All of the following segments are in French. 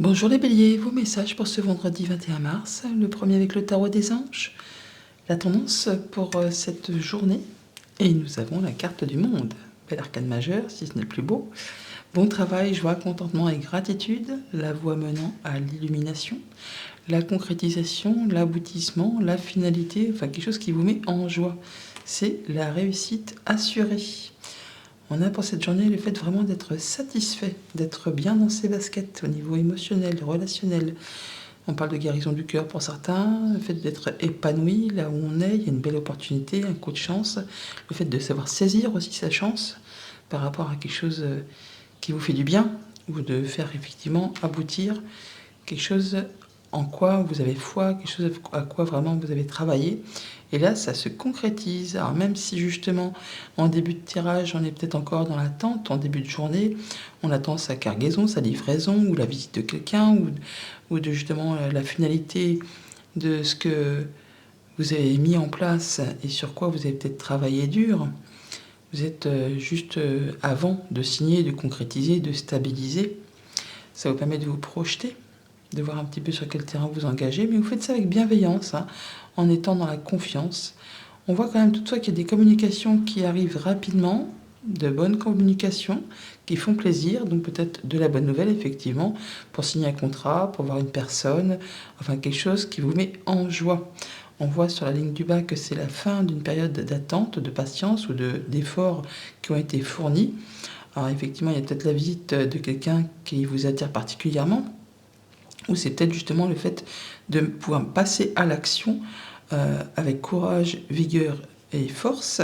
Bonjour les béliers, vos messages pour ce vendredi 21 mars, le premier avec le tarot des anges, la tendance pour cette journée, et nous avons la carte du monde, bel arcane majeur si ce n'est le plus beau, bon travail, joie, contentement et gratitude, la voie menant à l'illumination, la concrétisation, l'aboutissement, la finalité, enfin quelque chose qui vous met en joie, c'est la réussite assurée. On a pour cette journée le fait vraiment d'être satisfait, d'être bien dans ses baskets au niveau émotionnel, relationnel. On parle de guérison du cœur pour certains, le fait d'être épanoui là où on est, il y a une belle opportunité, un coup de chance, le fait de savoir saisir aussi sa chance par rapport à quelque chose qui vous fait du bien ou de faire effectivement aboutir quelque chose en quoi vous avez foi, quelque chose à quoi vraiment vous avez travaillé. Et là, ça se concrétise. Alors même si justement, en début de tirage, on est peut-être encore dans l'attente, en début de journée, on attend sa cargaison, sa livraison, ou la visite de quelqu'un, ou de justement la finalité de ce que vous avez mis en place et sur quoi vous avez peut-être travaillé dur. Vous êtes juste avant de signer, de concrétiser, de stabiliser. Ça vous permet de vous projeter, de voir un petit peu sur quel terrain vous engagez, mais vous faites ça avec bienveillance, en étant dans la confiance. On voit quand même toutefois qu'il y a des communications qui arrivent rapidement, de bonnes communications, qui font plaisir, donc peut-être de la bonne nouvelle, effectivement, pour signer un contrat, pour voir une personne, enfin quelque chose qui vous met en joie. On voit sur la ligne du bas que c'est la fin d'une période d'attente, de patience ou d'efforts qui ont été fournis. Alors effectivement, il y a peut-être la visite de quelqu'un qui vous attire particulièrement, ou c'est peut-être justement le fait de pouvoir passer à l'action avec courage, vigueur et force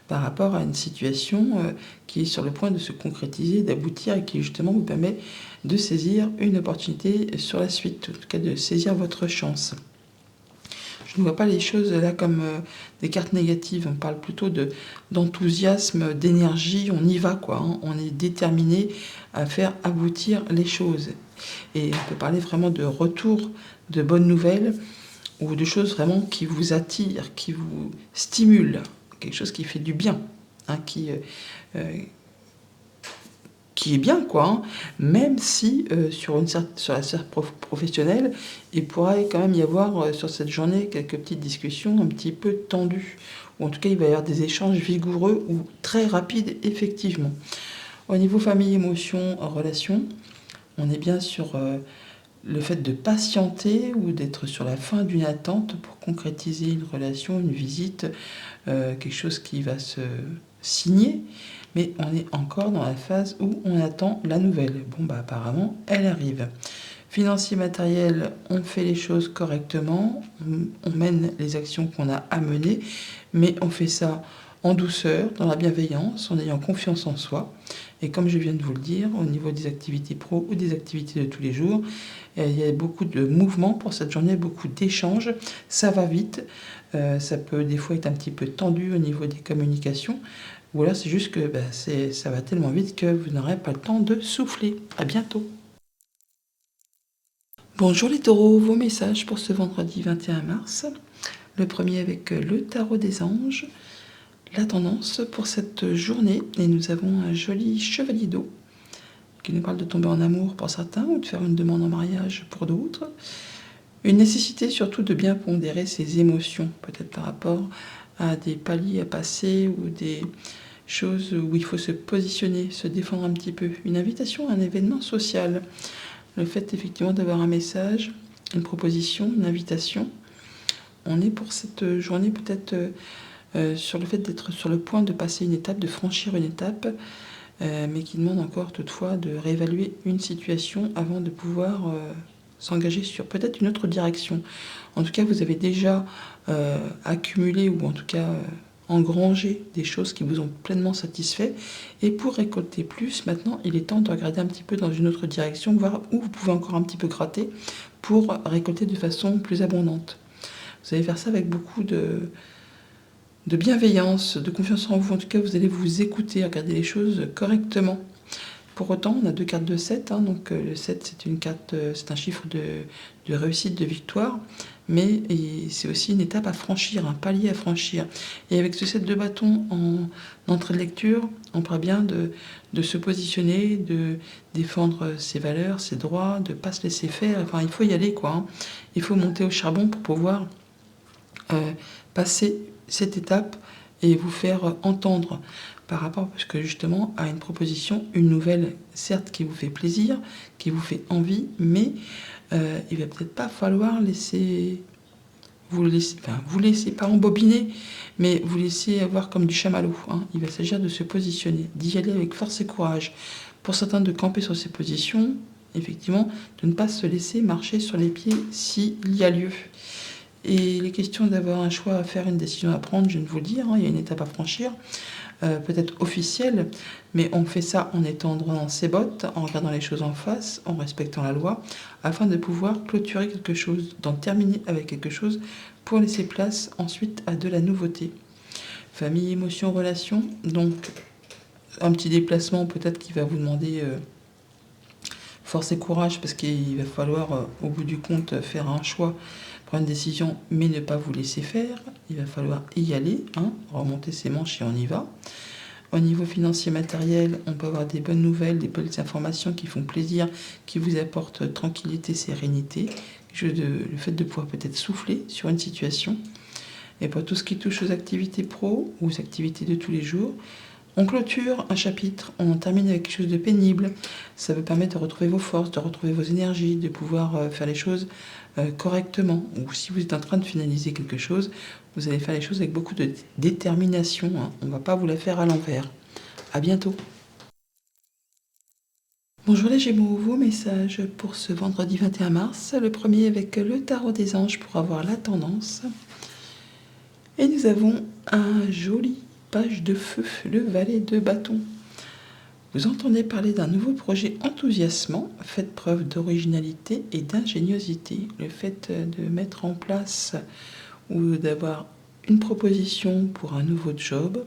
par rapport à une situation qui est sur le point de se concrétiser, d'aboutir et qui justement vous permet de saisir une opportunité sur la suite, en tout cas de saisir votre chance. Je ne vois pas les choses là comme des cartes négatives, on parle plutôt d'enthousiasme, d'énergie, on y va quoi, on est déterminé à faire aboutir les choses. Et on peut parler vraiment de retour, de bonnes nouvelles, ou de choses vraiment qui vous attirent, qui vous stimulent, quelque chose qui fait du bien, qui est bien, quoi. Même si sur la sphère professionnelle, il pourrait quand même y avoir sur cette journée quelques petites discussions un petit peu tendues. Ou en tout cas, il va y avoir des échanges vigoureux ou très rapides, effectivement. Au niveau famille, émotion, relation, on est bien sur le fait de patienter ou d'être sur la fin d'une attente pour concrétiser une relation, une visite, quelque chose qui va se signer, mais on est encore dans la phase où on attend la nouvelle. Bon, bah apparemment, elle arrive. Financier, matériel, on fait les choses correctement, on mène les actions qu'on a à mener, mais on fait ça en douceur, dans la bienveillance, en ayant confiance en soi. Et comme je viens de vous le dire, au niveau des activités pro ou des activités de tous les jours, il y a beaucoup de mouvements pour cette journée, beaucoup d'échanges. Ça va vite, ça peut des fois être un petit peu tendu au niveau des communications. Ou alors c'est juste que ça va tellement vite que vous n'aurez pas le temps de souffler. À bientôt. Bonjour les taureaux, vos messages pour ce vendredi 21 mars. Le premier avec le tarot des anges. La tendance pour cette journée, et nous avons un joli chevalier d'eau qui nous parle de tomber en amour pour certains ou de faire une demande en mariage pour d'autres. Une nécessité surtout de bien pondérer ses émotions, peut-être par rapport à des paliers à passer ou des choses où il faut se positionner, se défendre un petit peu. Une invitation à un événement social. Le fait effectivement d'avoir un message, une proposition, une invitation. On est pour cette journée peut-être sur le fait d'être sur le point de passer une étape, de franchir une étape, mais qui demande encore toutefois de réévaluer une situation avant de pouvoir s'engager sur peut-être une autre direction. En tout cas, vous avez déjà accumulé ou en tout cas engrangé des choses qui vous ont pleinement satisfait. Et pour récolter plus, maintenant, il est temps de regarder un petit peu dans une autre direction, voir où vous pouvez encore un petit peu gratter pour récolter de façon plus abondante. Vous allez faire ça avec beaucoup de bienveillance, de confiance en vous. En tout cas, vous allez vous écouter, regarder les choses correctement. Pour autant, on a 2 cartes de 7, hein, donc le 7, c'est une carte, c'est un chiffre de réussite, de victoire, mais c'est aussi une étape à franchir, un palier à franchir. Et avec ce 7 de bâton en entrée de lecture, on parle bien de se positionner, de défendre ses valeurs, ses droits, de ne pas se laisser faire. Enfin, il faut y aller, quoi. Hein. Il faut monter au charbon pour pouvoir passer cette étape et vous faire entendre par rapport, parce que justement, à une proposition, une nouvelle, certes, qui vous fait plaisir, qui vous fait envie, mais il va peut-être pas falloir vous laisser pas embobiner, mais vous laisser avoir comme du chamallow. Hein. Il va s'agir de se positionner, d'y aller avec force et courage. Pour certains, de camper sur ces positions, effectivement, de ne pas se laisser marcher sur les pieds s'il y a lieu. Et les questions d'avoir un choix à faire, une décision à prendre, je viens de vous le dire, hein, il y a une étape à franchir, peut-être officielle, mais on fait ça en étant droit dans ses bottes, en regardant les choses en face, en respectant la loi, afin de pouvoir clôturer quelque chose, d'en terminer avec quelque chose, pour laisser place ensuite à de la nouveauté. Famille, émotion, relation, donc un petit déplacement peut-être qui va vous demander force et courage, parce qu'il va falloir, au bout du compte, faire un choix, prendre une décision, mais ne pas vous laisser faire. Il va falloir y aller, hein, remonter ses manches et on y va. Au niveau financier matériel, on peut avoir des bonnes nouvelles, des bonnes informations qui font plaisir, qui vous apportent tranquillité, sérénité. Le fait de pouvoir peut-être souffler sur une situation. Et pour tout ce qui touche aux activités pro ou aux activités de tous les jours, on clôture un chapitre, on en termine avec quelque chose de pénible. Ça vous permet de retrouver vos forces, de retrouver vos énergies, de pouvoir faire les choses correctement. Ou si vous êtes en train de finaliser quelque chose, vous allez faire les choses avec beaucoup de détermination. Hein. On ne va pas vous la faire à l'envers. À bientôt. Bonjour les Gémeaux, vos messages pour ce vendredi 21 mars. Le premier avec le tarot des anges pour avoir la tendance. Et nous avons un joli page de feu, le valet de bâton. Vous entendez parler d'un nouveau projet enthousiasmant, faites preuve d'originalité et d'ingéniosité. Le fait de mettre en place ou d'avoir une proposition pour un nouveau job,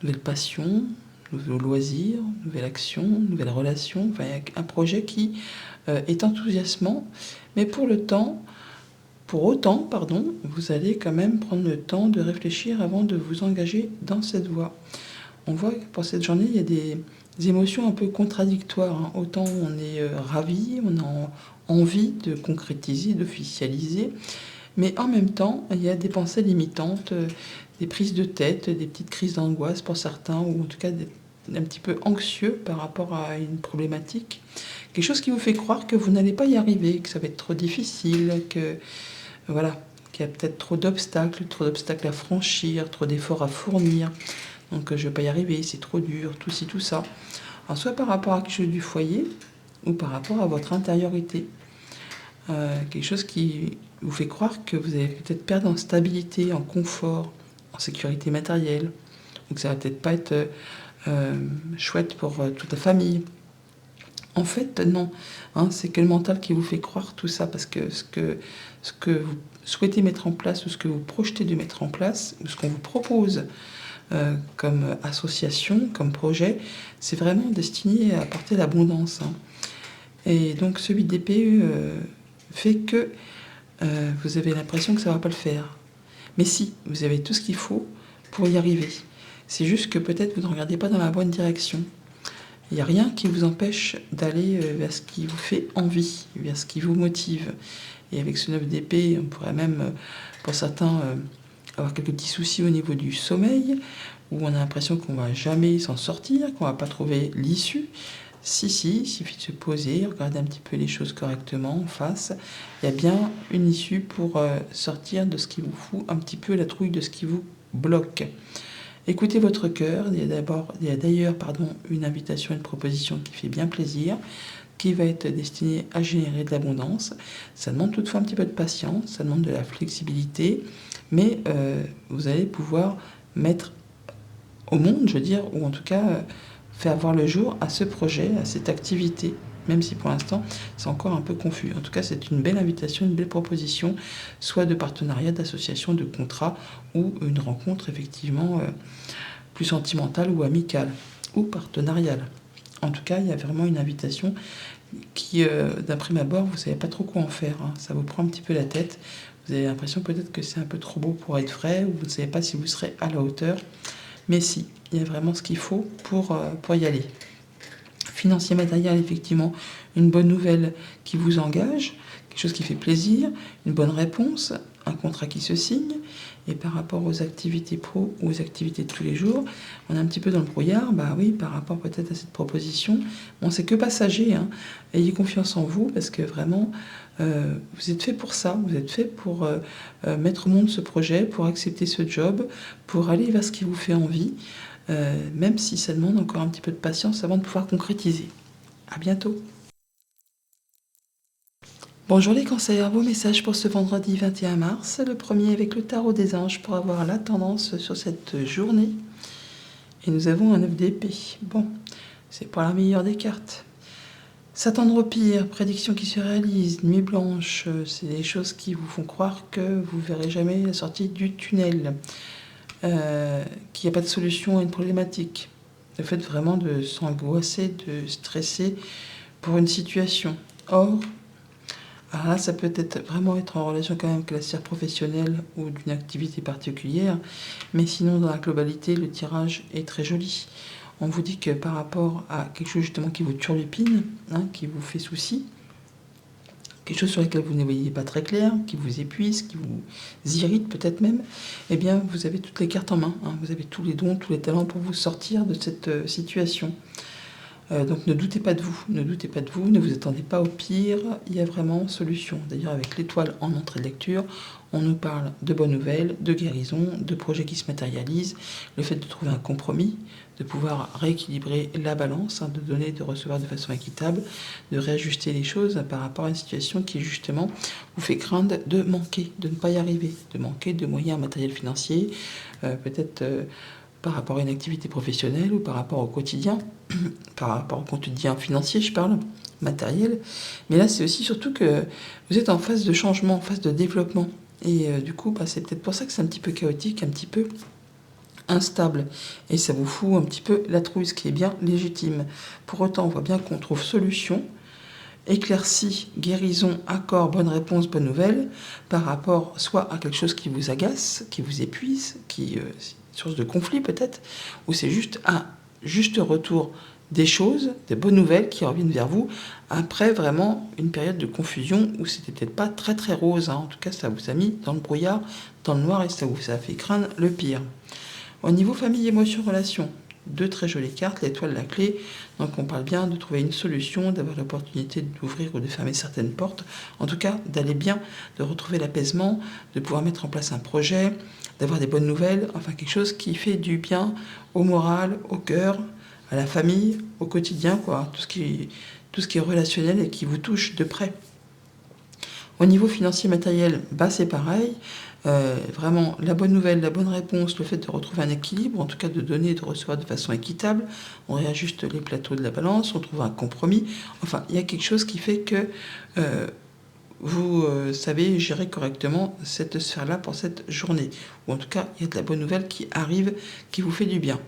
nouvelle passion, nouveau loisir, nouvelle action, nouvelle relation, enfin un projet qui est enthousiasmant, mais pour autant, vous allez quand même prendre le temps de réfléchir avant de vous engager dans cette voie. On voit que pour cette journée, il y a des émotions un peu contradictoires. Hein. Autant on est ravi, on a envie de concrétiser, d'officialiser, mais en même temps, il y a des pensées limitantes, des prises de tête, des petites crises d'angoisse pour certains, ou en tout cas un petit peu anxieux par rapport à une problématique. Quelque chose qui vous fait croire que vous n'allez pas y arriver, que ça va être trop difficile, qu'il y a peut-être trop d'obstacles à franchir, trop d'efforts à fournir. Donc je ne vais pas y arriver, c'est trop dur, tout ci, tout ça. Alors, soit par rapport à quelque chose du foyer, ou par rapport à votre intériorité. Quelque chose qui vous fait croire que vous allez peut-être perdre en stabilité, en confort, en sécurité matérielle. Donc ça va peut-être pas être chouette pour toute la famille. En fait, non. Hein, c'est que le mental qui vous fait croire tout ça, parce que ce que vous souhaitez mettre en place, ou ce que vous projetez de mettre en place, ou ce qu'on vous propose comme association, comme projet, c'est vraiment destiné à apporter l'abondance. Hein. Et donc ce 8 d'épée fait que vous avez l'impression que ça ne va pas le faire. Mais si, vous avez tout ce qu'il faut pour y arriver. C'est juste que peut-être vous ne regardez pas dans la bonne direction. Il n'y a rien qui vous empêche d'aller vers ce qui vous fait envie, vers ce qui vous motive. Et avec ce 9 d'épée, on pourrait même, pour certains, avoir quelques petits soucis au niveau du sommeil, où on a l'impression qu'on ne va jamais s'en sortir, qu'on ne va pas trouver l'issue. Si, il suffit de se poser, regarder un petit peu les choses correctement en face. Il y a bien une issue pour sortir de ce qui vous fout un petit peu la trouille, de ce qui vous bloque. Écoutez votre cœur. Il y a d'ailleurs une invitation, une proposition qui fait bien plaisir, qui va être destinée à générer de l'abondance. Ça demande toutefois un petit peu de patience, ça demande de la flexibilité, mais vous allez pouvoir mettre au monde, ou en tout cas faire voir le jour à ce projet, à cette activité, même si pour l'instant c'est encore un peu confus. En tout cas, c'est une belle invitation, une belle proposition, soit de partenariat, d'association, de contrat, ou une rencontre effectivement plus sentimentale ou amicale, ou partenariale. En tout cas, il y a vraiment une invitation qui, d'un prime abord, vous ne savez pas trop quoi en faire, hein. Ça vous prend un petit peu la tête. Vous avez l'impression peut-être que c'est un peu trop beau pour être vrai, ou vous ne savez pas si vous serez à la hauteur. Mais si, il y a vraiment ce qu'il faut pour y aller. Financier matériel, effectivement, une bonne nouvelle qui vous engage, quelque chose qui fait plaisir, une bonne réponse, un contrat qui se signe. Et par rapport aux activités pro ou aux activités de tous les jours, on est un petit peu dans le brouillard. Bah oui, par rapport peut-être à cette proposition, bon, c'est que passager, hein. Ayez confiance en vous parce que vraiment, vous êtes fait pour ça. Vous êtes fait pour mettre au monde ce projet, pour accepter ce job, pour aller vers ce qui vous fait envie, même si ça demande encore un petit peu de patience avant de pouvoir concrétiser. À bientôt. Bonjour les cancers, vos messages pour ce vendredi 21 mars, le premier avec le tarot des anges pour avoir la tendance sur cette journée. Et nous avons un 9 d'épée. Bon, c'est pas la meilleure des cartes. S'attendre au pire, prédiction qui se réalise, nuit blanche, c'est des choses qui vous font croire que vous verrez jamais la sortie du tunnel, qu'il n'y a pas de solution à une problématique. Le fait vraiment de s'angoisser, de stresser pour une situation. Or, alors là, ça peut vraiment être en relation quand même avec la sphère professionnelle ou d'une activité particulière, mais sinon, dans la globalité, le tirage est très joli. On vous dit que par rapport à quelque chose justement qui vous turlupine, hein, qui vous fait souci, quelque chose sur lequel vous ne voyez pas très clair, qui vous épuise, qui vous irrite peut-être même, eh bien, vous avez toutes les cartes en main, hein, vous avez tous les dons, tous les talents pour vous sortir de cette situation. Donc ne doutez pas de vous, ne doutez pas de vous, ne vous attendez pas au pire, il y a vraiment solution. D'ailleurs, avec l'étoile en entrée de lecture, on nous parle de bonnes nouvelles, de guérison, de projets qui se matérialisent, le fait de trouver un compromis, de pouvoir rééquilibrer la balance, hein, de donner, de recevoir de façon équitable, de réajuster les choses par rapport à une situation qui justement vous fait craindre de manquer, de ne pas y arriver, de manquer de moyens matériels financiers, peut-être par rapport à une activité professionnelle ou par rapport au quotidien, par rapport au quotidien financier, je parle, matériel. Mais là, c'est aussi surtout que vous êtes en phase de changement, en phase de développement. Et du coup, c'est peut-être pour ça que c'est un petit peu chaotique, un petit peu instable. Et ça vous fout un petit peu la trouille, ce qui est bien légitime. Pour autant, on voit bien qu'on trouve solution, éclaircie, guérison, accord, bonne réponse, bonne nouvelle, par rapport soit à quelque chose qui vous agace, qui vous épuise, qui source de conflit peut-être, ou c'est juste un juste retour des choses, des bonnes nouvelles qui reviennent vers vous après vraiment une période de confusion où c'était peut-être pas très très rose, hein. En tout cas, ça vous a mis dans le brouillard, dans le noir et ça vous a fait craindre le pire. Au niveau famille, émotion, relation, deux très jolies cartes, l'étoile, la clé. Donc on parle bien de trouver une solution, d'avoir l'opportunité d'ouvrir ou de fermer certaines portes. En tout cas, d'aller bien, de retrouver l'apaisement, de pouvoir mettre en place un projet, d'avoir des bonnes nouvelles, enfin quelque chose qui fait du bien au moral, au cœur, à la famille, au quotidien, quoi. Tout ce qui est relationnel et qui vous touche de près. Au niveau financier matériel, c'est pareil. Vraiment, la bonne nouvelle, la bonne réponse, le fait de retrouver un équilibre, en tout cas de donner et de recevoir de façon équitable. On réajuste les plateaux de la balance, on trouve un compromis. Enfin, il y a quelque chose qui fait que vous savez gérer correctement cette sphère-là pour cette journée. Ou en tout cas, il y a de la bonne nouvelle qui arrive, qui vous fait du bien.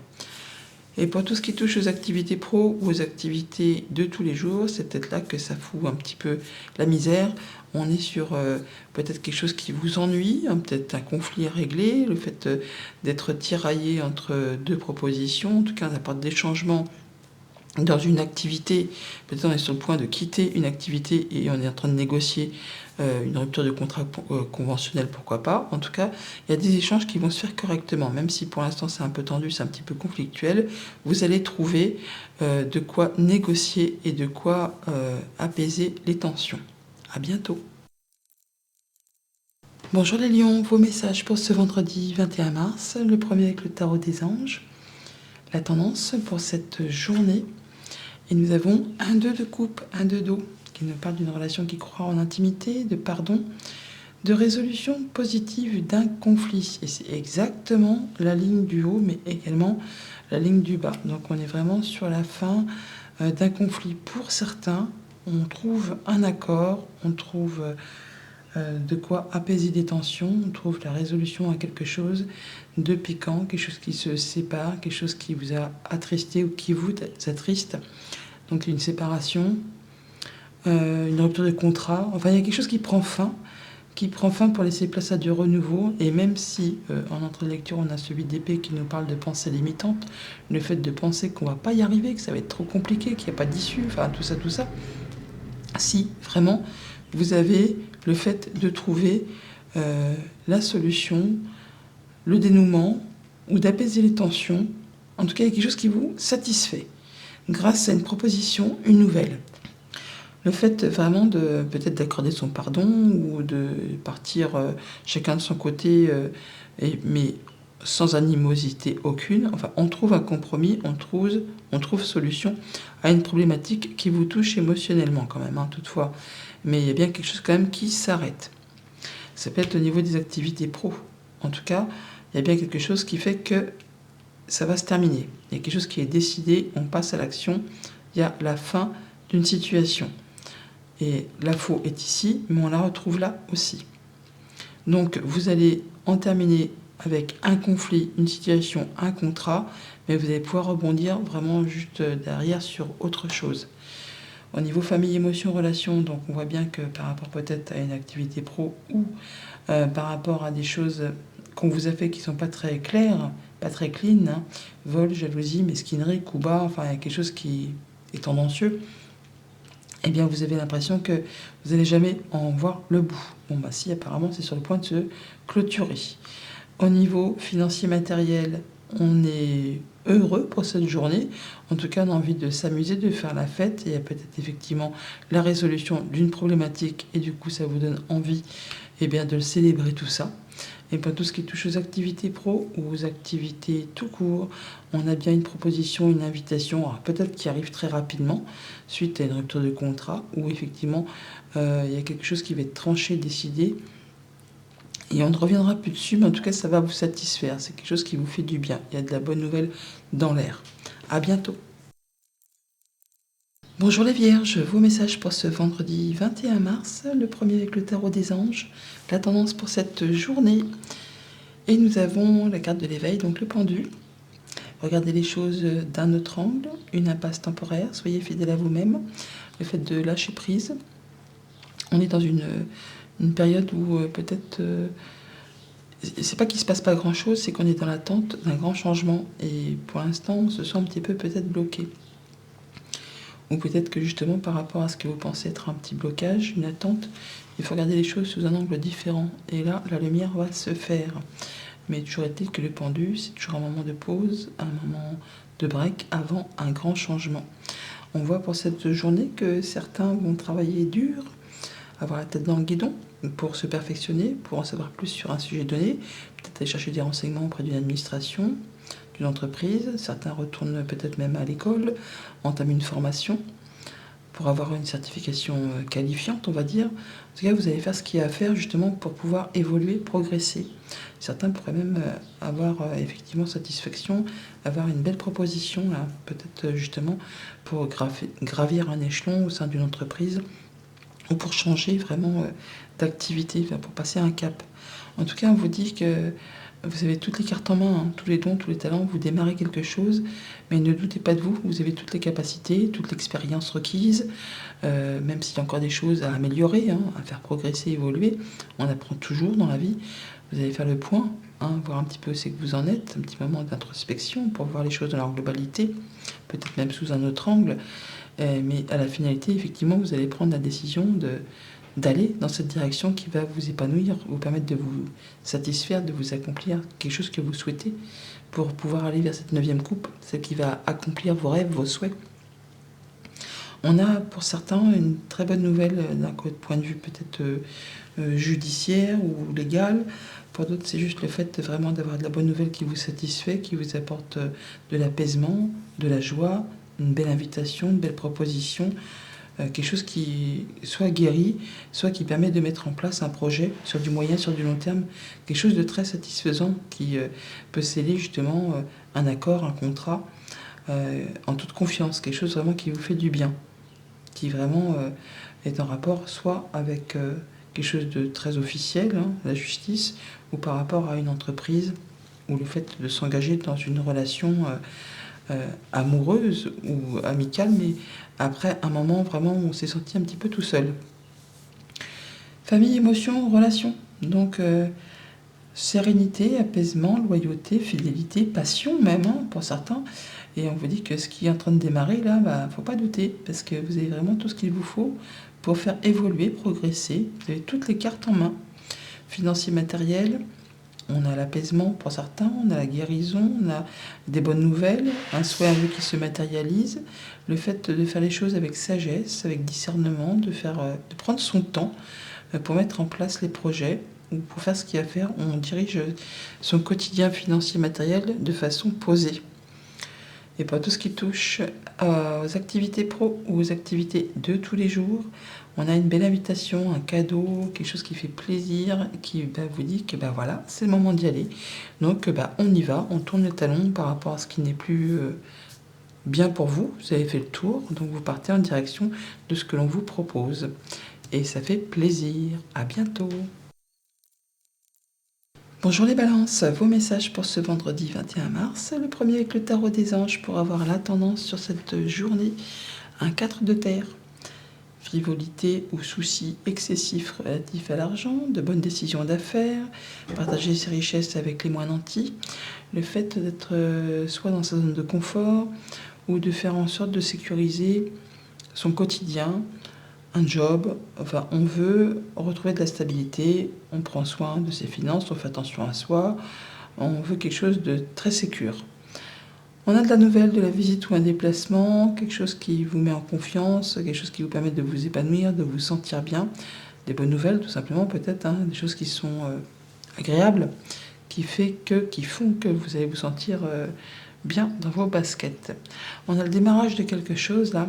Et pour tout ce qui touche aux activités pro ou aux activités de tous les jours, c'est peut-être là que ça fout un petit peu la misère. On est sur peut-être quelque chose qui vous ennuie, hein, peut-être un conflit à régler, le fait d'être tiraillé entre deux propositions. En tout cas, on apporte des changements dans une activité. Peut-être on est sur le point de quitter une activité et on est en train de négocier une rupture de contrat conventionnel, pourquoi pas. En tout cas, il y a des échanges qui vont se faire correctement, même si pour l'instant c'est un peu tendu, c'est un petit peu conflictuel. Vous allez trouver de quoi négocier et de quoi apaiser les tensions. À bientôt. Bonjour les lions, vos messages pour ce vendredi 21 mars, le premier avec le tarot des anges. La tendance pour cette journée. Et nous avons un 2 de coupe, un 2 d'eau, qui nous parle d'une relation qui croit en intimité, de pardon, de résolution positive d'un conflit. Et c'est exactement la ligne du haut, mais également la ligne du bas. Donc on est vraiment sur la fin d'un conflit. Pour certains, on trouve un accord, on trouve de quoi apaiser des tensions. On trouve la résolution à quelque chose de piquant, quelque chose qui se sépare, quelque chose qui vous a attristé ou qui vous attriste. Donc une séparation, une rupture de contrat. Enfin, il y a quelque chose qui prend fin pour laisser place à du renouveau. Et même si en entrée de lecture, on a celui d'épée qui nous parle de pensée limitante, le fait de penser qu'on va pas y arriver, que ça va être trop compliqué, qu'il n'y a pas d'issue, enfin tout ça. Si vraiment vous avez le fait de trouver la solution, le dénouement, ou d'apaiser les tensions, en tout cas il y a quelque chose qui vous satisfait, grâce à une proposition, une nouvelle. Le fait vraiment de peut-être d'accorder son pardon ou de partir chacun de son côté, mais sans animosité aucune. Enfin, on trouve un compromis, on trouve solution à une problématique qui vous touche émotionnellement quand même, hein, toutefois. Mais il y a bien quelque chose quand même qui s'arrête. Ça peut être au niveau des activités pro. En tout cas, il y a bien quelque chose qui fait que ça va se terminer. Il y a quelque chose qui est décidé, on passe à l'action, il y a la fin d'une situation. Et la faux est ici, mais on la retrouve là aussi. Donc vous allez en terminer avec un conflit, une situation, un contrat, mais vous allez pouvoir rebondir vraiment juste derrière sur autre chose. Au niveau famille, émotion, relation, donc on voit bien que par rapport peut-être à une activité pro ou par rapport à des choses qu'on vous a fait qui ne sont pas très claires, pas très clean, hein, vol, jalousie, mesquinerie, coup bas, enfin il y a quelque chose qui est tendancieux, eh bien vous avez l'impression que vous n'allez jamais en voir le bout. Bon bah si, apparemment c'est sur le point de se clôturer. Au niveau financier matériel, on est heureux pour cette journée. En tout cas, on a envie de s'amuser, de faire la fête. Et il y a peut-être effectivement la résolution d'une problématique et du coup ça vous donne envie de le célébrer tout ça. Et pour tout ce qui touche aux activités pro ou aux activités tout court, on a bien une proposition, une invitation, alors peut-être qui arrive très rapidement, suite à une rupture de contrat, où effectivement il y a quelque chose qui va être tranché, décidé, et on ne reviendra plus dessus, mais en tout cas ça va vous satisfaire, c'est quelque chose qui vous fait du bien, il y a de la bonne nouvelle dans l'air. À bientôt. Bonjour les Vierges, vos messages pour ce vendredi 21 mars, le premier avec le tarot des anges, la tendance pour cette journée. Et nous avons la carte de l'éveil, donc le pendu. Regardez les choses d'un autre angle, une impasse temporaire, soyez fidèle à vous-même, le fait de lâcher prise. On est dans une période où peut-être, c'est pas qu'il se passe pas grand-chose, c'est qu'on est dans l'attente d'un grand changement. Et pour l'instant, on se sent un petit peu peut-être bloqué. Ou peut-être que justement par rapport à ce que vous pensez être un petit blocage, une attente, il faut regarder les choses sous un angle différent. Et là, la lumière va se faire. Mais toujours est-il que le pendu, c'est toujours un moment de pause, un moment de break avant un grand changement. On voit pour cette journée que certains vont travailler dur, avoir la tête dans le guidon pour se perfectionner, pour en savoir plus sur un sujet donné, peut-être aller chercher des renseignements auprès d'une administration, d'une entreprise. Certains retournent peut-être même à l'école, entament une formation pour avoir une certification qualifiante, on va dire. En tout cas, vous allez faire ce qu'il y a à faire justement pour pouvoir évoluer, progresser. Certains pourraient même avoir effectivement satisfaction, avoir une belle proposition, là, peut-être justement pour gravir un échelon au sein d'une entreprise ou pour changer vraiment d'activité, pour passer un cap. En tout cas, on vous dit que vous avez toutes les cartes en main, hein, tous les dons, tous les talents, vous démarrez quelque chose, mais ne doutez pas de vous, vous avez toutes les capacités, toute l'expérience requise, même s'il y a encore des choses à améliorer, hein, à faire progresser, évoluer, on apprend toujours dans la vie. Vous allez faire le point, hein, voir un petit peu où c'est que vous en êtes, un petit moment d'introspection pour voir les choses dans leur globalité, peut-être même sous un autre angle, mais à la finalité, effectivement, vous allez prendre la décision d'aller dans cette direction qui va vous épanouir, vous permettre de vous satisfaire, de vous accomplir quelque chose que vous souhaitez pour pouvoir aller vers cette 9e coupe, celle qui va accomplir vos rêves, vos souhaits. On a pour certains une très bonne nouvelle d'un point de vue peut-être judiciaire ou légal. Pour d'autres, c'est juste le fait vraiment d'avoir de la bonne nouvelle qui vous satisfait, qui vous apporte de l'apaisement, de la joie, une belle invitation, une belle proposition, quelque chose qui soit guéri, soit qui permet de mettre en place un projet sur du moyen, sur du long terme, quelque chose de très satisfaisant qui peut sceller justement un accord, un contrat, en toute confiance, quelque chose vraiment qui vous fait du bien, qui vraiment est en rapport soit avec quelque chose de très officiel, hein, la justice, ou par rapport à une entreprise, ou le fait de s'engager dans une relation amoureuse ou amicale, mais après un moment vraiment où on s'est senti un petit peu tout seul. Famille, émotion, relation. Donc sérénité, apaisement, loyauté, fidélité, passion même, hein, pour certains. Et on vous dit que ce qui est en train de démarrer là, faut pas douter, parce que vous avez vraiment tout ce qu'il vous faut pour faire évoluer, progresser. Vous avez toutes les cartes en main. Financier, matériel, on a l'apaisement pour certains, on a la guérison, on a des bonnes nouvelles, un souhait, un vœu qui se matérialise, le fait de faire les choses avec sagesse, avec discernement, de prendre son temps pour mettre en place les projets ou pour faire ce qu'il y a à faire. On dirige son quotidien financier matériel de façon posée. Et pour tout ce qui touche aux activités pro ou aux activités de tous les jours, on a une belle invitation, un cadeau, quelque chose qui fait plaisir, qui vous dit que voilà, c'est le moment d'y aller. Donc on y va, on tourne le talon par rapport à ce qui n'est plus bien pour vous. Vous avez fait le tour, donc vous partez en direction de ce que l'on vous propose. Et ça fait plaisir. À bientôt. Bonjour les balances, vos messages pour ce vendredi 21 mars. Le premier avec le tarot des anges pour avoir la tendance sur cette journée. Un 4 de terre. Frivolité ou soucis excessifs relatifs à l'argent, de bonnes décisions d'affaires, partager ses richesses avec les moins nantis, le fait d'être soit dans sa zone de confort ou de faire en sorte de sécuriser son quotidien, un job, enfin on veut retrouver de la stabilité, on prend soin de ses finances, on fait attention à soi, on veut quelque chose de très sécure. On a de la nouvelle, de la visite ou un déplacement, quelque chose qui vous met en confiance, quelque chose qui vous permet de vous épanouir, de vous sentir bien. Des bonnes nouvelles tout simplement peut-être, hein, des choses qui sont agréables, qui font que vous allez vous sentir bien dans vos baskets. On a le démarrage de quelque chose là.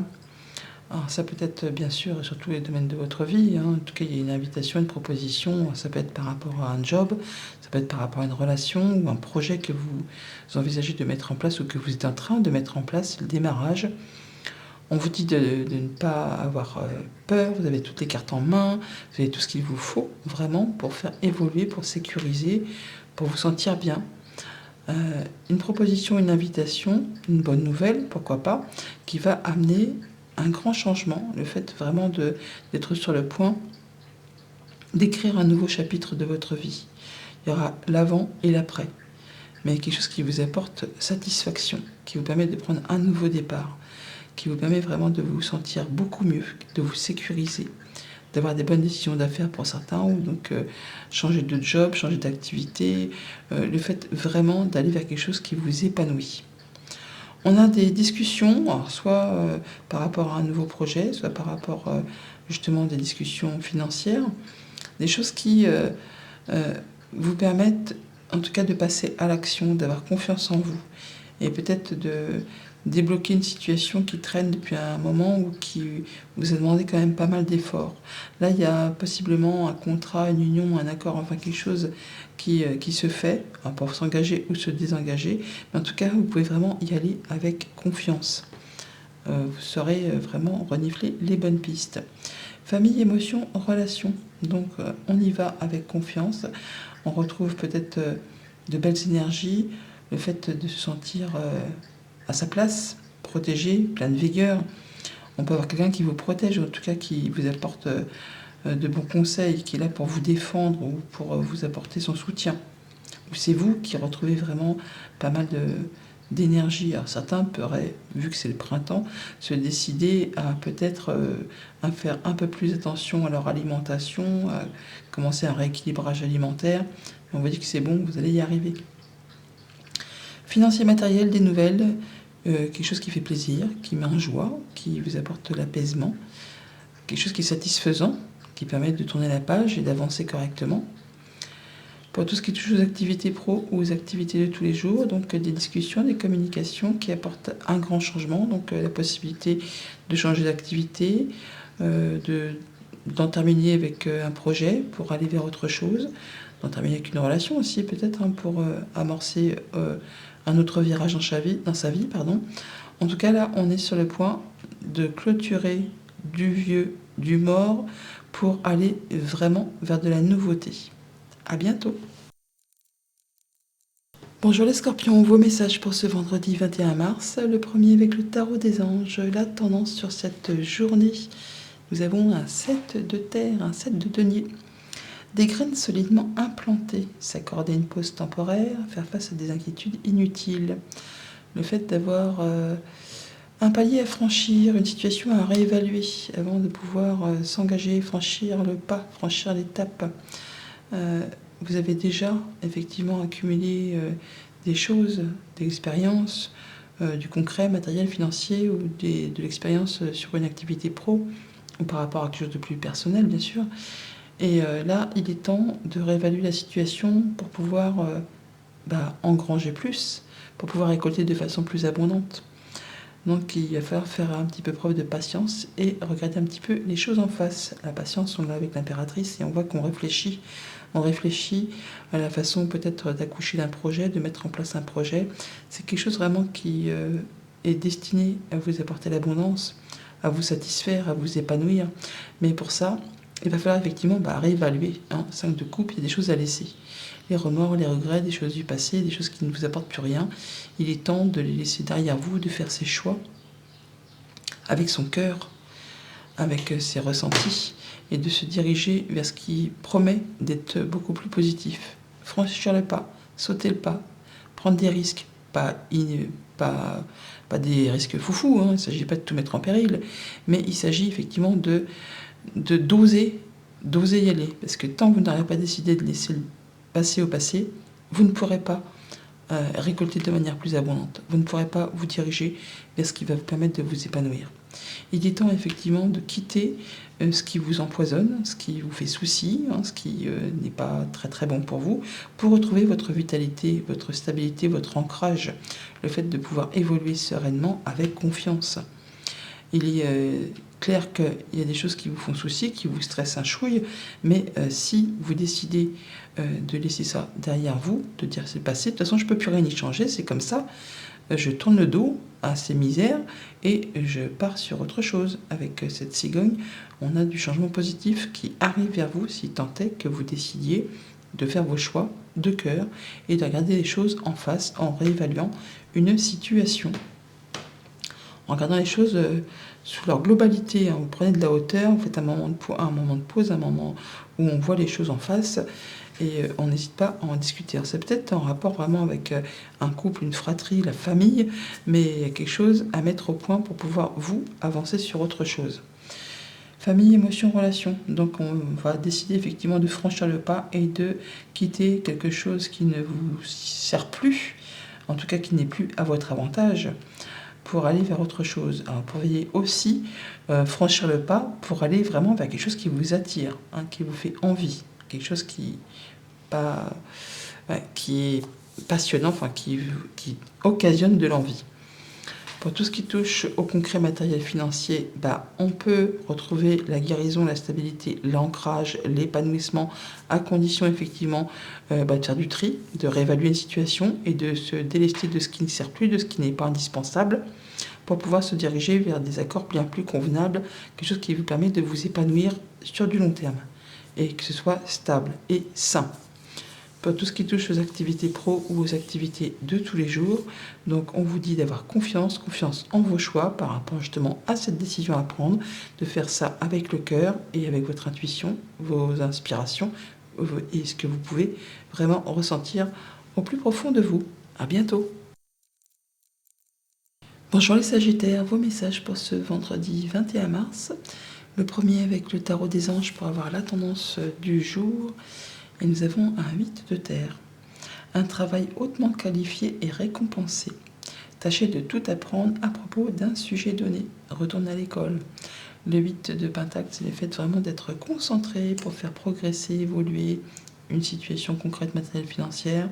Alors ça peut être bien sûr sur tous les domaines de votre vie, hein. En tout cas il y a une invitation, une proposition, ça peut être par rapport à un job, ça peut être par rapport à une relation ou un projet que vous envisagez de mettre en place ou que vous êtes en train de mettre en place, le démarrage. On vous dit de ne pas avoir peur, vous avez toutes les cartes en main, vous avez tout ce qu'il vous faut vraiment pour faire évoluer, pour sécuriser, pour vous sentir bien. Une proposition, une invitation, une bonne nouvelle, pourquoi pas, qui va amener un grand changement, le fait vraiment d'être sur le point d'écrire un nouveau chapitre de votre vie. Il y aura l'avant et l'après, mais quelque chose qui vous apporte satisfaction, qui vous permet de prendre un nouveau départ, qui vous permet vraiment de vous sentir beaucoup mieux, de vous sécuriser, d'avoir des bonnes décisions d'affaires pour certains, ou donc changer de job, changer d'activité, le fait vraiment d'aller vers quelque chose qui vous épanouit. On a des discussions, alors soit par rapport à un nouveau projet, soit par rapport justement des discussions financières, des choses qui vous permettent en tout cas de passer à l'action, d'avoir confiance en vous et peut-être de débloquer une situation qui traîne depuis un moment ou qui vous a demandé quand même pas mal d'efforts. Là, il y a possiblement un contrat, une union, un accord, enfin quelque chose qui se fait pour s'engager ou se désengager. Mais en tout cas, vous pouvez vraiment y aller avec confiance. Vous saurez vraiment renifler les bonnes pistes. Famille, émotion, relation. Donc, on y va avec confiance. On retrouve peut-être de belles énergies, le fait de se sentir à sa place, protégé, plein de vigueur. On peut avoir quelqu'un qui vous protège, en tout cas qui vous apporte de bons conseils, qui est là pour vous défendre ou pour vous apporter son soutien. Ou c'est vous qui retrouvez vraiment pas mal d'énergie. Alors certains pourraient, vu que c'est le printemps, se décider à peut-être à faire un peu plus attention à leur alimentation, à commencer un rééquilibrage alimentaire. Et on vous dit que c'est bon, vous allez y arriver. Financier, matériel, des nouvelles, quelque chose qui fait plaisir, qui met en joie, qui vous apporte de l'apaisement, quelque chose qui est satisfaisant, qui permet de tourner la page et d'avancer correctement. Pour tout ce qui touche aux activités pro ou aux activités de tous les jours, donc des discussions, des communications qui apportent un grand changement, donc la possibilité de changer d'activité, d'en terminer avec un projet pour aller vers autre chose, d'en terminer avec une relation aussi peut-être pour amorcer un autre virage dans sa vie. En tout cas là, on est sur le point de clôturer du vieux, du mort, pour aller vraiment vers de la nouveauté. À bientôt. Bonjour les scorpions, vos messages pour ce vendredi 21 mars, le premier avec le tarot des anges, la tendance sur cette journée. Nous avons un 7 de terre, un 7 de denier. Des graines solidement implantées, s'accorder une pause temporaire, faire face à des inquiétudes inutiles. Le fait d'avoir un palier à franchir, une situation à réévaluer avant de pouvoir s'engager, franchir le pas, franchir l'étape. Vous avez déjà effectivement accumulé des choses, de l'expérience, du concret, matériel, financier ou de l'expérience sur une activité pro ou par rapport à quelque chose de plus personnel bien sûr. Et là, il est temps de réévaluer la situation pour pouvoir engranger plus, pour pouvoir récolter de façon plus abondante. Donc il va falloir faire un petit peu preuve de patience et regarder un petit peu les choses en face. La patience, on l'a avec l'impératrice et on voit qu'on réfléchit. On réfléchit à la façon peut-être d'accoucher d'un projet, de mettre en place un projet. C'est quelque chose vraiment qui est destiné à vous apporter l'abondance, à vous satisfaire, à vous épanouir. Mais pour ça, il va falloir effectivement réévaluer. 5 de coupe, il y a des choses à laisser. Les remords, les regrets, des choses du passé, des choses qui ne vous apportent plus rien. Il est temps de les laisser derrière vous, de faire ses choix avec son cœur, avec ses ressentis, et de se diriger vers ce qui promet d'être beaucoup plus positif. Franchir le pas, sauter le pas, prendre des risques, pas des risques foufous, il ne s'agit pas de tout mettre en péril, mais il s'agit effectivement de d'oser y aller, parce que tant que vous n'aurez pas décidé de laisser le passé au passé, vous ne pourrez pas récolter de manière plus abondante. Vous ne pourrez pas vous diriger vers ce qui va vous permettre de vous épanouir. Il est temps effectivement de quitter ce qui vous empoisonne, ce qui vous fait souci, ce qui n'est pas très très bon pour vous, pour retrouver votre vitalité, votre stabilité, votre ancrage, le fait de pouvoir évoluer sereinement avec confiance. Il est clair qu'il y a des choses qui vous font souci, qui vous stressent un chouille, mais si vous décidez de laisser ça derrière vous, de dire c'est passé, de toute façon je ne peux plus rien y changer, c'est comme ça, je tourne le dos à ces misères et je pars sur autre chose. Avec cette cigogne, on a du changement positif qui arrive vers vous si tant est que vous décidiez de faire vos choix de cœur et de regarder les choses en face en réévaluant une situation. En regardant les choses sous leur globalité, vous prenez de la hauteur, vous faites un moment de pause, un moment où on voit les choses en face et on n'hésite pas à en discuter. C'est peut-être en rapport vraiment avec un couple, une fratrie, la famille, mais il y a quelque chose à mettre au point pour pouvoir, vous, avancer sur autre chose. Famille, émotion, relation. Donc on va décider effectivement de franchir le pas et de quitter quelque chose qui ne vous sert plus, en tout cas qui n'est plus à votre avantage, pour aller vers autre chose. Alors, vous pourriez aussi franchir le pas pour aller vraiment vers quelque chose qui vous attire, qui vous fait envie, quelque chose qui est passionnant, qui occasionne de l'envie. Pour tout ce qui touche au concret matériel financier, on peut retrouver la guérison, la stabilité, l'ancrage, l'épanouissement, à condition effectivement de faire du tri, de réévaluer une situation et de se délester de ce qui ne sert plus, de ce qui n'est pas indispensable, pour pouvoir se diriger vers des accords bien plus convenables, quelque chose qui vous permet de vous épanouir sur du long terme et que ce soit stable et sain. Pour tout ce qui touche aux activités pro ou aux activités de tous les jours, donc on vous dit d'avoir confiance en vos choix par rapport justement à cette décision à prendre, de faire ça avec le cœur et avec votre intuition, vos inspirations et ce que vous pouvez vraiment ressentir au plus profond de vous. À bientôt. Bonjour les Sagittaires, vos messages pour ce vendredi 21 mars. Le premier avec le tarot des anges pour avoir la tendance du jour. Et nous avons un 8 de terre. Un travail hautement qualifié et récompensé. Tâchez de tout apprendre à propos d'un sujet donné. Retournez à l'école. Le 8 de pentacle, c'est le fait vraiment d'être concentré pour faire progresser, évoluer une situation concrète, matérielle, financière.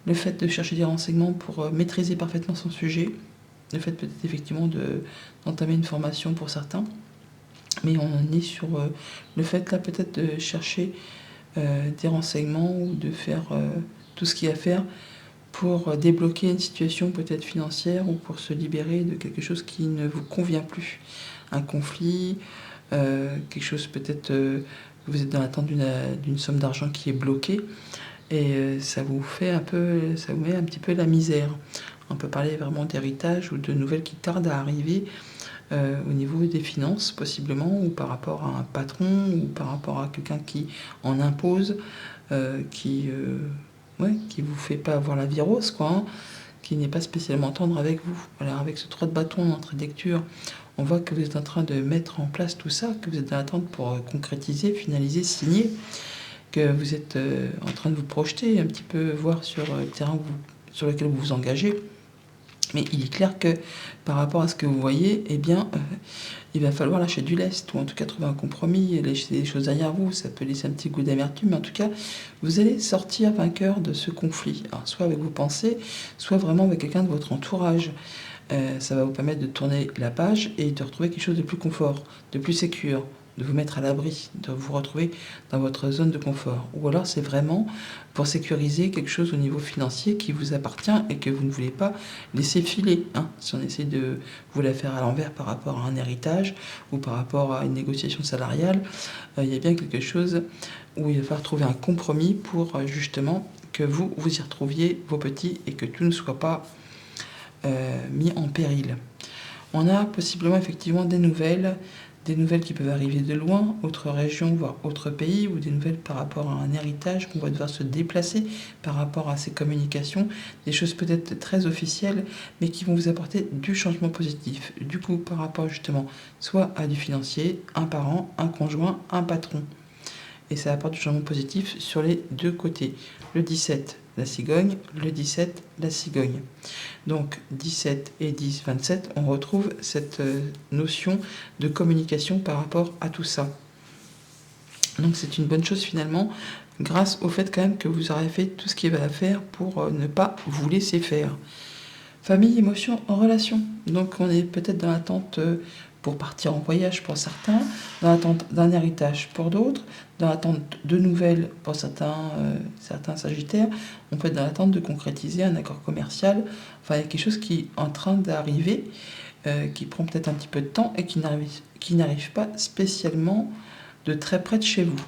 Le fait de chercher des renseignements pour maîtriser parfaitement son sujet. Le fait peut-être effectivement d'entamer une formation pour certains. Mais on est sur le fait là peut-être de chercher des renseignements ou de faire tout ce qu'il y a à faire pour débloquer une situation peut-être financière ou pour se libérer de quelque chose qui ne vous convient plus. Un conflit, quelque chose peut-être vous êtes dans l'attente d'une somme d'argent qui est bloquée et ça vous met un petit peu la misère. On peut parler vraiment d'héritage ou de nouvelles qui tardent à arriver au niveau des finances possiblement, ou par rapport à un patron, ou par rapport à quelqu'un qui en impose, qui vous fait pas avoir la virose, quoi, hein, qui n'est pas spécialement tendre avec vous. Alors avec ce 3 de bâton en entrée de lecture, on voit que vous êtes en train de mettre en place tout ça, que vous êtes dans l'attente pour concrétiser, finaliser, signer, que vous êtes en train de vous projeter, un petit peu voir sur le terrain sur lequel vous vous engagez. Mais il est clair que par rapport à ce que vous voyez, eh bien, il va falloir lâcher du lest, ou en tout cas trouver un compromis, laisser des choses derrière vous. Ça peut laisser un petit goût d'amertume, mais en tout cas, vous allez sortir vainqueur de ce conflit. Alors, soit avec vos pensées, soit vraiment avec quelqu'un de votre entourage. Ça va vous permettre de tourner la page et de retrouver quelque chose de plus confort, de plus sécure, de vous mettre à l'abri, de vous retrouver dans votre zone de confort. Ou alors c'est vraiment pour sécuriser quelque chose au niveau financier qui vous appartient et que vous ne voulez pas laisser filer. Hein. Si on essaie de vous la faire à l'envers par rapport à un héritage ou par rapport à une négociation salariale, il y a bien quelque chose où il va falloir trouver un compromis pour justement que vous y retrouviez vos petits et que tout ne soit pas mis en péril. On a possiblement effectivement des nouvelles qui peuvent arriver de loin, autres régions, voire autres pays, ou des nouvelles par rapport à un héritage qu'on va devoir se déplacer par rapport à ces communications, des choses peut-être très officielles, mais qui vont vous apporter du changement positif. Du coup, par rapport justement, soit à du financier, un parent, un conjoint, un patron. Et ça apporte du changement positif sur les deux côtés. Le 17, la cigogne, le 17, la cigogne. Donc 17 et 10, 27, on retrouve cette notion de communication par rapport à tout ça. Donc c'est une bonne chose finalement, grâce au fait quand même que vous aurez fait tout ce qu'il va faire pour ne pas vous laisser faire. Famille, émotion, en relation. Donc on est peut-être dans l'attente pour partir en voyage pour certains, dans l'attente d'un héritage pour d'autres, dans l'attente de nouvelles pour certains sagittaires. On peut être dans l'attente de concrétiser un accord commercial. Enfin, il y a quelque chose qui est en train d'arriver, qui prend peut-être un petit peu de temps et qui n'arrive pas spécialement de très près de chez vous.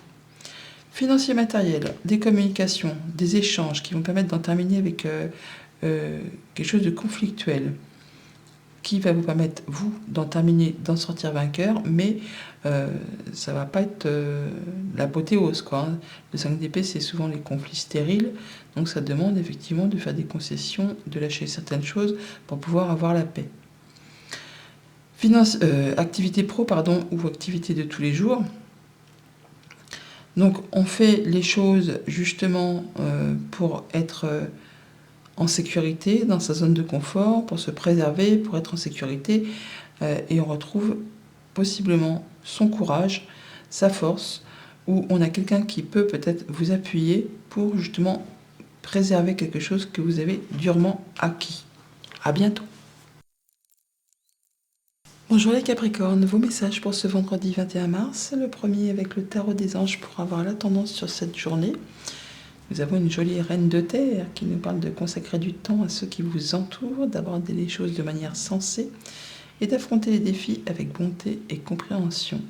Financier matériel, des communications, des échanges qui vont permettre d'en terminer avec quelque chose de conflictuel, qui va vous permettre, vous, d'en sortir vainqueur, mais ça va pas être l'apothéose, quoi. Hein. Le 5 d'épée, c'est souvent les conflits stériles, donc ça demande effectivement de faire des concessions, de lâcher certaines choses pour pouvoir avoir la paix. Activité pro, ou activité de tous les jours. Donc on fait les choses justement pour être en sécurité, dans sa zone de confort, pour se préserver, pour être en sécurité, et on retrouve possiblement son courage, sa force, où on a quelqu'un qui peut peut-être vous appuyer pour justement préserver quelque chose que vous avez durement acquis. À bientôt. Bonjour les Capricornes, vos messages pour ce vendredi 21 mars, le premier avec le tarot des anges pour avoir la tendance sur cette journée. Nous avons une jolie reine de terre qui nous parle de consacrer du temps à ceux qui vous entourent, d'aborder les choses de manière sensée et d'affronter les défis avec bonté et compréhension.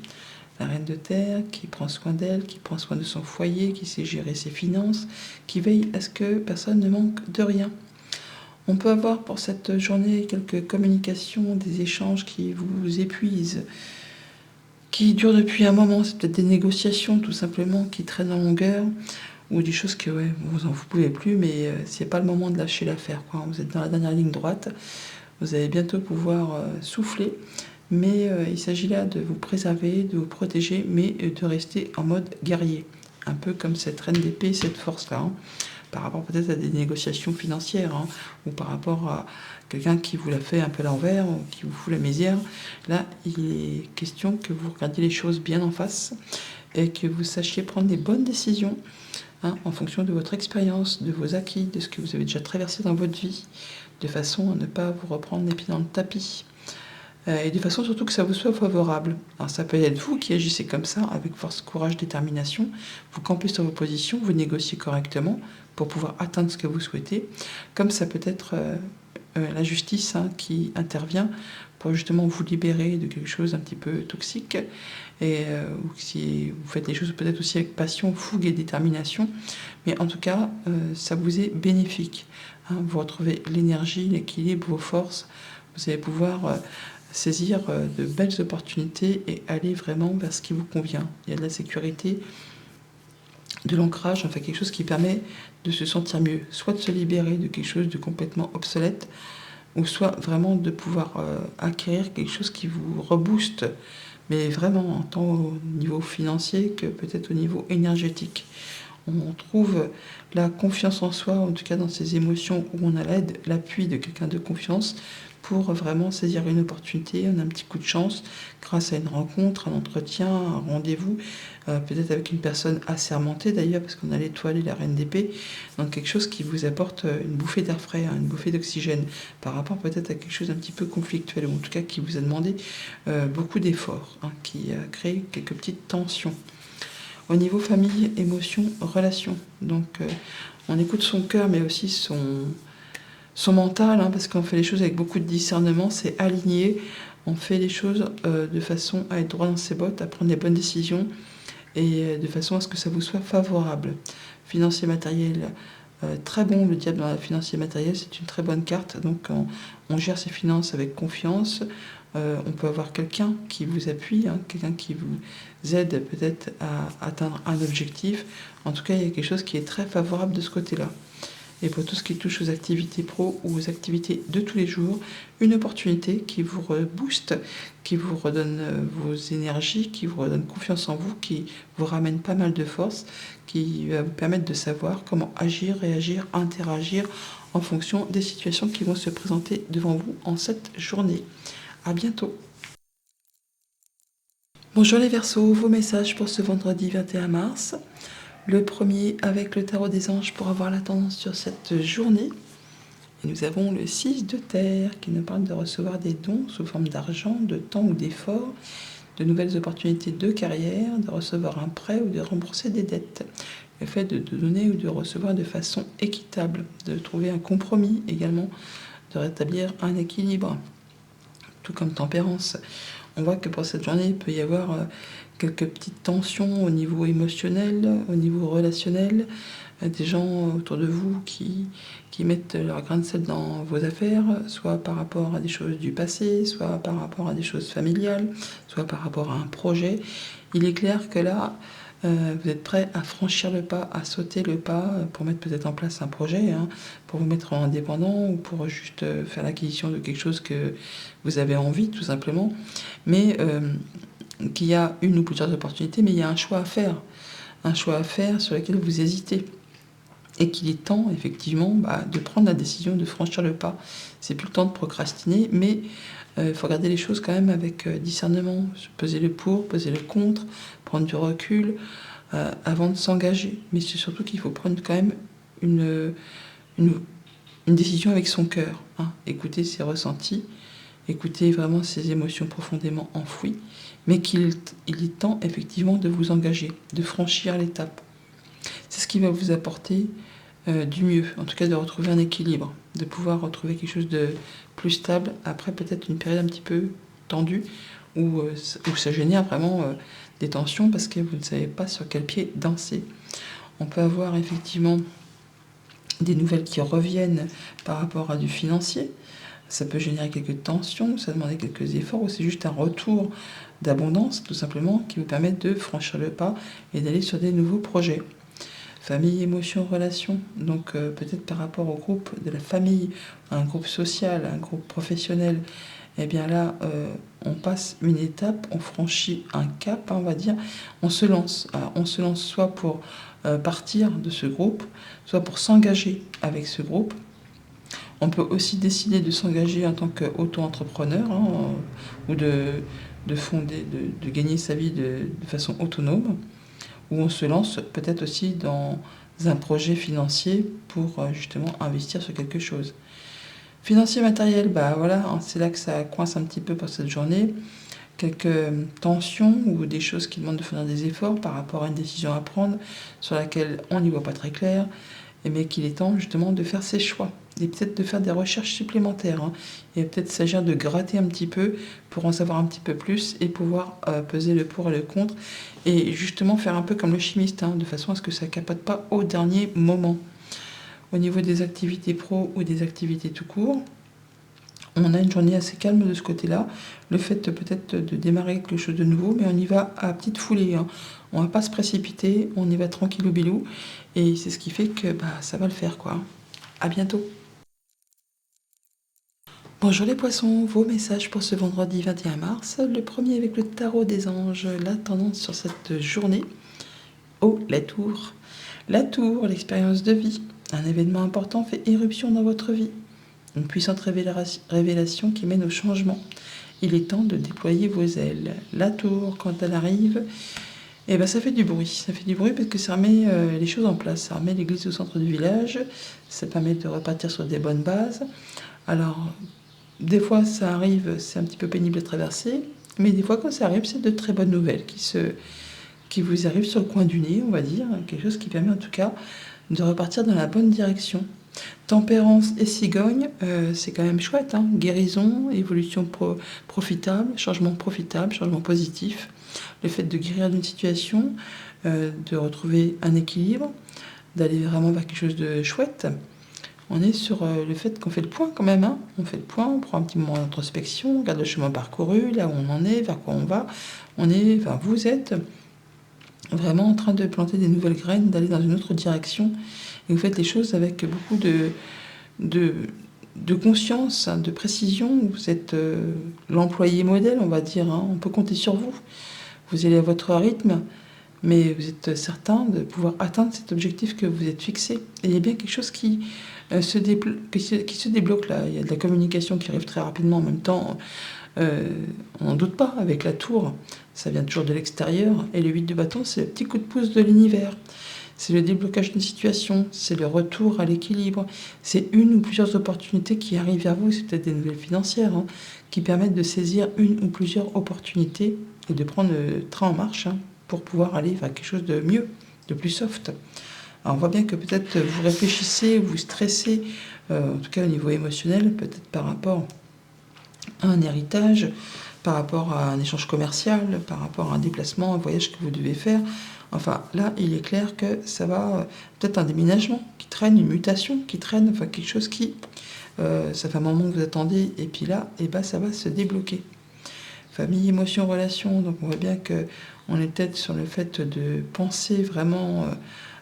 La reine de terre qui prend soin d'elle, qui prend soin de son foyer, qui sait gérer ses finances, qui veille à ce que personne ne manque de rien. On peut avoir pour cette journée quelques communications, des échanges qui vous épuisent, qui durent depuis un moment. C'est peut-être des négociations tout simplement qui traînent en longueur, ou des choses que vous n'en pouvez plus, mais c'est pas le moment de lâcher l'affaire, quoi. Vous êtes dans la dernière ligne droite, vous allez bientôt pouvoir souffler, mais il s'agit là de vous préserver, de vous protéger, mais de rester en mode guerrier, un peu comme cette reine d'épée, cette force-là, hein, par rapport peut-être à des négociations financières, hein, ou par rapport à quelqu'un qui vous la fait un peu à l'envers, ou qui vous fout la misère. Là, il est question que vous regardiez les choses bien en face et que vous sachiez prendre les bonnes décisions, hein, en fonction de votre expérience, de vos acquis, de ce que vous avez déjà traversé dans votre vie, de façon à ne pas vous reprendre les pieds dans le tapis. Et de façon surtout que ça vous soit favorable. Alors ça peut être vous qui agissez comme ça, avec force, courage, détermination. Vous campez sur vos positions, vous négociez correctement pour pouvoir atteindre ce que vous souhaitez. Comme ça peut être la justice qui intervient pour justement vous libérer de quelque chose un petit peu toxique, et ou si vous faites les choses peut-être aussi avec passion, fougue et détermination, mais en tout cas, ça vous est bénéfique. Vous retrouvez l'énergie, l'équilibre, vos forces, vous allez pouvoir saisir de belles opportunités et aller vraiment vers ce qui vous convient. Il y a de la sécurité, de l'ancrage, enfin quelque chose qui permet de se sentir mieux, soit de se libérer de quelque chose de complètement obsolète, ou soit vraiment de pouvoir acquérir quelque chose qui vous rebooste, mais vraiment tant au niveau financier que peut-être au niveau énergétique. On trouve la confiance en soi, en tout cas dans ses émotions, où on a l'aide, l'appui de quelqu'un de confiance pour vraiment saisir une opportunité. On a un petit coup de chance grâce à une rencontre, un entretien, un rendez-vous, peut-être avec une personne assermentée d'ailleurs, parce qu'on a l'étoile et la reine d'épée, donc quelque chose qui vous apporte une bouffée d'air frais, une bouffée d'oxygène, par rapport peut-être à quelque chose un petit peu conflictuel, ou en tout cas qui vous a demandé beaucoup d'efforts, qui a créé quelques petites tensions. Au niveau famille, émotions, relations. Donc, on écoute son cœur, mais aussi son mental, parce qu'on fait les choses avec beaucoup de discernement, c'est aligné. On fait les choses de façon à être droit dans ses bottes, à prendre les bonnes décisions, et de façon à ce que ça vous soit favorable. Financier matériel, très bon, le diable dans la financier matériel, c'est une très bonne carte. Donc, on gère ses finances avec confiance. On peut avoir quelqu'un qui vous appuie, quelqu'un qui vous aide peut-être à atteindre un objectif. En tout cas, il y a quelque chose qui est très favorable de ce côté-là. Et pour tout ce qui touche aux activités pro ou aux activités de tous les jours, une opportunité qui vous rebooste, qui vous redonne vos énergies, qui vous redonne confiance en vous, qui vous ramène pas mal de force, qui va vous permettre de savoir comment agir, réagir, interagir en fonction des situations qui vont se présenter devant vous en cette journée. À bientôt. Bonjour les Verseaux, vos messages pour ce vendredi 21 mars. Le premier avec le tarot des anges pour avoir la tendance sur cette journée. Et nous avons le 6 de terre qui nous parle de recevoir des dons sous forme d'argent, de temps ou d'effort, de nouvelles opportunités de carrière, de recevoir un prêt ou de rembourser des dettes. Le fait de donner ou de recevoir de façon équitable, de trouver un compromis également, de rétablir un équilibre. Tout comme tempérance. On voit que pour cette journée, il peut y avoir quelques petites tensions au niveau émotionnel, au niveau relationnel, des gens autour de vous qui mettent leur grain de sel dans vos affaires, soit par rapport à des choses du passé, soit par rapport à des choses familiales, soit par rapport à un projet. Il est clair que là, vous êtes prêt à franchir le pas, à sauter le pas pour mettre peut-être en place un projet, pour vous mettre en indépendant ou pour juste faire l'acquisition de quelque chose que vous avez envie, tout simplement. Mais qu'il y a une ou plusieurs opportunités, mais il y a un choix à faire. Un choix à faire sur lequel vous hésitez. Et qu'il est temps, effectivement, de prendre la décision de franchir le pas. C'est plus le temps de procrastiner, mais il faut regarder les choses quand même avec discernement. Peser le pour, peser le contre, prendre du recul avant de s'engager. Mais c'est surtout qu'il faut prendre quand même une décision avec son cœur. Écouter ses ressentis, écouter vraiment ses émotions profondément enfouies, mais il est temps effectivement de vous engager, de franchir l'étape. C'est ce qui va vous apporter du mieux, en tout cas de retrouver un équilibre, de pouvoir retrouver quelque chose de plus stable après peut-être une période un petit peu tendue où ça génère vraiment des tensions parce que vous ne savez pas sur quel pied danser. On peut avoir effectivement des nouvelles qui reviennent par rapport à du financier. Ça peut générer quelques tensions, ça demande quelques efforts, ou c'est juste un retour d'abondance, tout simplement, qui vous permet de franchir le pas et d'aller sur des nouveaux projets. Famille, émotions, relations. Donc peut-être par rapport au groupe de la famille, un groupe social, un groupe professionnel, eh bien là, on passe une étape, on franchit un cap, on va dire, on se lance. Alors, on se lance soit pour partir de ce groupe, soit pour s'engager avec ce groupe. On peut aussi décider de s'engager en tant qu'auto-entrepreneur ou de fonder, de gagner sa vie de façon autonome, ou on se lance peut-être aussi dans un projet financier pour justement investir sur quelque chose. Financier matériel, voilà, c'est là que ça coince un petit peu pour cette journée. Quelques tensions ou des choses qui demandent de faire des efforts par rapport à une décision à prendre sur laquelle on n'y voit pas très clair, mais qu'il est temps justement de faire ses choix. et peut-être de faire des recherches supplémentaires, hein. Il va peut-être s'agir de gratter un petit peu pour en savoir un petit peu plus et pouvoir peser le pour et le contre et justement faire un peu comme le chimiste, hein, de façon à ce que ça capote pas au dernier moment. Au niveau des activités pro ou des activités tout court, on a une journée assez calme de ce côté-là. Le fait peut-être de démarrer quelque chose de nouveau, mais on y va à petite foulée, hein. On va pas se précipiter, on y va tranquillou bilou. Et c'est ce qui fait que ça va le faire, quoi. À bientôt. Bonjour les poissons, vos messages pour ce vendredi 21 mars. Le premier avec le tarot des anges, la tendance sur cette journée. Oh, la tour. La tour, l'expérience de vie. Un événement important fait éruption dans votre vie. Une puissante révélation qui mène au changement. Il est temps de déployer vos ailes. La tour, quand elle arrive, ça fait du bruit. Ça fait du bruit parce que ça remet les choses en place. Ça remet l'église au centre du village. Ça permet de repartir sur des bonnes bases. Alors, des fois, ça arrive, c'est un petit peu pénible à traverser. Mais des fois, quand ça arrive, c'est de très bonnes nouvelles qui vous arrivent sur le coin du nez, on va dire. Quelque chose qui permet en tout cas de repartir dans la bonne direction. Tempérance et cigogne, c'est quand même chouette, hein. Guérison, évolution profitable, changement positif. Le fait de guérir d'une situation, de retrouver un équilibre, d'aller vraiment vers quelque chose de chouette. On est sur le fait qu'on fait le point quand même, hein. On fait le point, on prend un petit moment d'introspection, on regarde le chemin parcouru, là où on en est, vers quoi on va. Vous êtes vraiment en train de planter des nouvelles graines, d'aller dans une autre direction. Et vous faites les choses avec beaucoup de conscience, hein, de précision. Vous êtes l'employé modèle, on va dire, hein. On peut compter sur vous. Vous allez à votre rythme, mais vous êtes certain de pouvoir atteindre cet objectif que vous êtes fixé. Et il y a bien quelque chose qui se débloque là. Il y a de la communication qui arrive très rapidement en même temps. On n'en doute pas, avec la tour, ça vient toujours de l'extérieur. Et le 8 de bâton, c'est le petit coup de pouce de l'univers. C'est le déblocage d'une situation, c'est le retour à l'équilibre. C'est une ou plusieurs opportunités qui arrivent vers vous, c'est peut-être des nouvelles financières, hein, qui permettent de saisir une ou plusieurs opportunités et de prendre le train en marche, hein, pour pouvoir aller vers quelque chose de mieux, de plus soft. Alors on voit bien que peut-être vous réfléchissez, vous stressez, en tout cas au niveau émotionnel, peut-être par rapport à un héritage, par rapport à un échange commercial, par rapport à un déplacement, un voyage que vous devez faire. Enfin, là, il est clair que ça va, peut-être un déménagement qui traîne, une mutation qui traîne, enfin quelque chose qui, ça fait un moment que vous attendez, et puis là, ça va se débloquer. Famille, émotion, relation, donc on voit bien qu'on est peut-être sur le fait de penser vraiment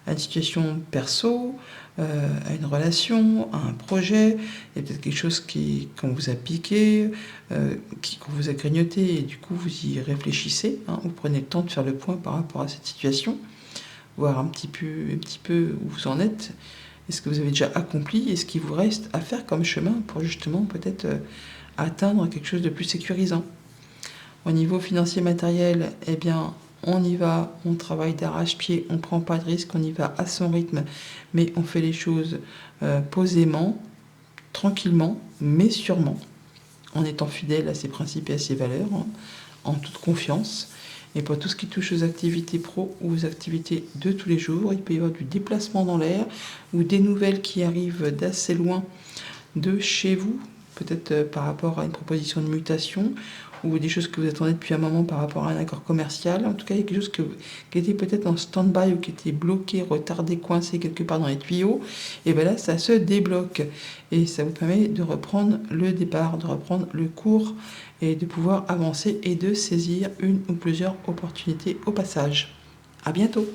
à une situation perso, à une relation, à un projet. Il y a peut-être quelque chose qu'on vous a piqué, qu'on vous a grignoté, et du coup vous y réfléchissez, hein, vous prenez le temps de faire le point par rapport à cette situation, voir un petit peu où vous en êtes, est-ce que vous avez déjà accompli, et ce qu'il vous reste à faire comme chemin pour justement peut-être atteindre quelque chose de plus sécurisant. Au niveau financier matériel, on y va, on travaille d'arrache-pied, on ne prend pas de risque, on y va à son rythme, mais on fait les choses posément, tranquillement, mais sûrement, en étant fidèle à ses principes et à ses valeurs, hein, en toute confiance. Et pour tout ce qui touche aux activités pro ou aux activités de tous les jours, il peut y avoir du déplacement dans l'air ou des nouvelles qui arrivent d'assez loin de chez vous, peut-être par rapport à une proposition de mutation ou des choses que vous attendez depuis un moment par rapport à un accord commercial. En tout cas, il y a quelque chose qui était peut-être en stand-by ou qui était bloqué, retardé, coincé quelque part dans les tuyaux. Et bien là, ça se débloque. Et ça vous permet de reprendre le départ, de reprendre le cours et de pouvoir avancer et de saisir une ou plusieurs opportunités au passage. À bientôt!